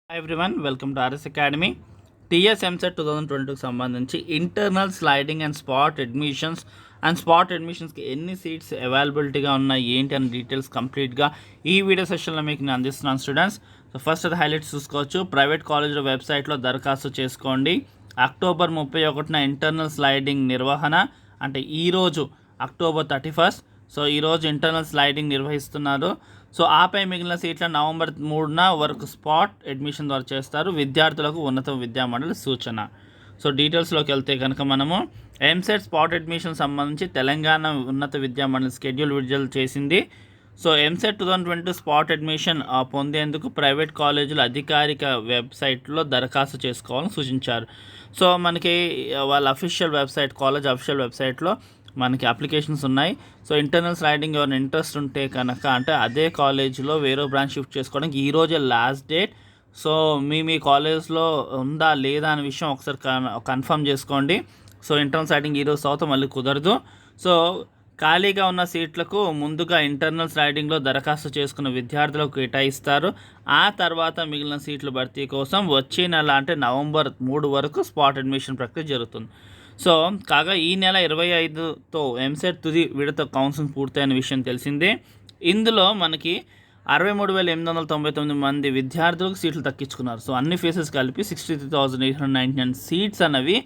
Hi everyone, welcome to RS academy. TS EAMCET 2022కి సంబంధించి internal sliding and spot అడ్మిషన్స్కి ఎన్ని సీట్స్ అవైలబిలిటీగా ఉన్నాయి ఏంటి అనే డీటెయిల్స్ కంప్లీట్గా ఈ వీడియో సెషన్లో మీకు నేను అందిస్తున్నాను స్టూడెంట్స్. సో ఫస్ట్ అది హైలైట్స్ చూసుకోవచ్చు. ప్రైవేట్ కాలేజ్లో వెబ్సైట్లో దరఖాస్తు చేసుకోండి. అక్టోబర్ 31న ఇంటర్నల్ స్లైడింగ్ నిర్వహణ, అంటే ఈరోజు అక్టోబర్ 31. సో ఈరోజు ఇంటర్నల్ స్లైడింగ్ నిర్వహిస్తున్నారు. సో ఆపై మిగిలిన సీట్ల నవంబర్ 3న వరకు స్పాట్ అడ్మిషన్ ద్వారా చేస్తారు. విద్యార్థులకు ఉన్నత విద్యామండలి సూచన. సో డీటెయిల్స్లోకి వెళ్తే కనుక మనము ఎంసెట్ స్పాట్ అడ్మిషన్ సంబంధించి తెలంగాణ ఉన్నత విద్యామండలి స్కెడ్యూల్ విడుదల చేసింది. సో ఎంసెట్ 2020 స్పాట్ అడ్మిషన్ పొందేందుకు ప్రైవేట్ కాలేజీల అధికారిక వెబ్సైట్లో దరఖాస్తు చేసుకోవాలని సూచించారు. సో మనకి వాళ్ళ అఫీషియల్ వెబ్సైట్, కాలేజ్ అఫీషియల్ వెబ్సైట్లో మనకి అప్లికేషన్స్ ఉన్నాయి. సో ఇంటర్నల్ స్లైడింగ్ ఎవరైనా ఇంట్రెస్ట్ ఉంటే కనుక, అంటే అదే కాలేజీలో వేరే బ్రాంచ్ షిఫ్ట్ చేసుకోవడానికి ఈరోజే లాస్ట్ డేట్. సో మీ కాలేజ్లో ఉందా లేదా అనే విషయం ఒకసారి కన్ఫర్మ్ చేసుకోండి. సో ఇంటర్నల్ స్లైడింగ్ ఈరోజు తర్వాత మళ్ళీ కుదరదు. సో ఖాళీగా ఉన్న సీట్లకు ముందుగా ఇంటర్నల్ స్లైడింగ్లో దరఖాస్తు చేసుకున్న విద్యార్థులకు కేటాయిస్తారు. ఆ తర్వాత మిగిలిన సీట్ల భర్తీ కోసం వచ్చే నెల, అంటే నవంబర్ 3 వరకు స్పాట్ అడ్మిషన్ ప్రక్రియ జరుగుతుంది. సో కాగా ఈ నెల 25తో ఎంసెట్ తుది విడత కౌన్సిలింగ్ పూర్తయిన విషయం తెలిసిందే. ఇందులో మనకి 63,899 మంది విద్యార్థులకు సీట్లు దక్కించుకున్నారు. సో అన్ని ఫేసెస్ కలిపి 63,899 సీట్స్ అనేవి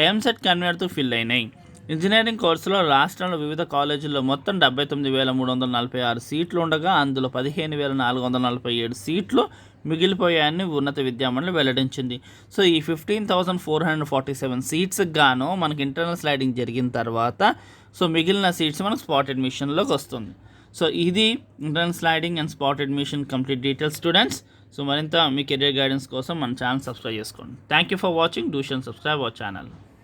ఎంసెట్ కన్వీనర్తో ఫిల్ అయినాయి. ఇంజనీరింగ్ కోర్సులో రాష్ట్రంలో వివిధ కాలేజీల్లో మొత్తం 79,346 సీట్లు ఉండగా అందులో 15,447 సీట్లు మిగిలిపోయాయని ఉన్నత విద్యామండలి వెల్లడించింది. సో ఈ 15,447 సీట్స్కి గాను మనకి ఇంటర్నల్ స్లైడింగ్ జరిగిన తర్వాత సో మిగిలిన సీట్స్ మనకు స్పాట్ అడ్మిషన్లోకి వస్తుంది. సో ఇది internal sliding and spot admission complete details students. So మరింత మీ కెరియర్ గైడెన్స్ కోసం మన ఛానల్ సబ్స్క్రైబ్ చేసుకోండి. Thank you for watching. Do shall subscribe our channel.